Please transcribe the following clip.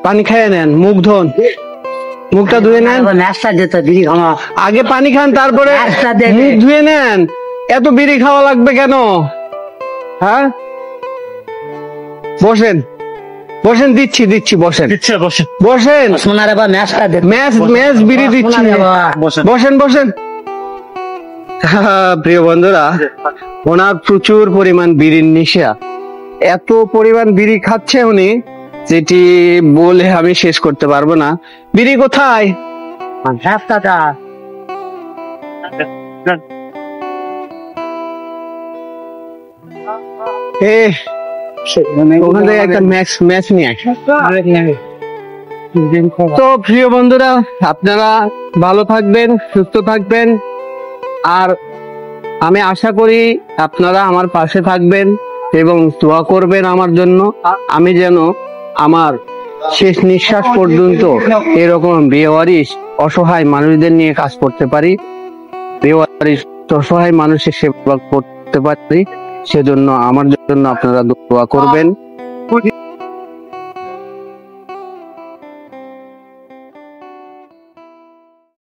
পানি খেয়ে নেন, মুখ ধোন, মুখটা ধুয়ে নেন। আগে পানি খান, তারপরে মুখ ধুয়ে নেন। এত বিড়ি খাওয়া লাগবে কেন? হ্যাঁ, বসেন বসেন, দিচ্ছি দিচ্ছি, বসেন বসেন। ম্যাচ বিড়ি দিচ্ছি, বসেন বসেন। প্রিয় বন্ধুরা, ওনার প্রচুর পরিমাণ বিড়ির নেশা, এত পরিমাণ বিড়ি খাচ্ছে উনি, যেটি বলে আমি শেষ করতে পারবো না। বিড়ি কোথায়? ওখানে একটা ম্যাচ নিয়ে আসে। তো প্রিয় বন্ধুরা, আপনারা ভালো থাকবেন, সুস্থ থাকবেন, আর আমি আশা করি আপনারা আমার পাশে থাকবেন এবং দোয়া করবেন আমার জন্য, আমি যেন আমার শেষ নিঃশ্বাস পর্যন্ত এরকম বেওয়ারিশ অসহায় মানুষদের নিয়ে কাজ করতে পারি, বেওয়ারিশ অসহায় মানুষের সেবা করতে পারি। সেজন্য আমার জন্য আপনারা দোয়া করবেন।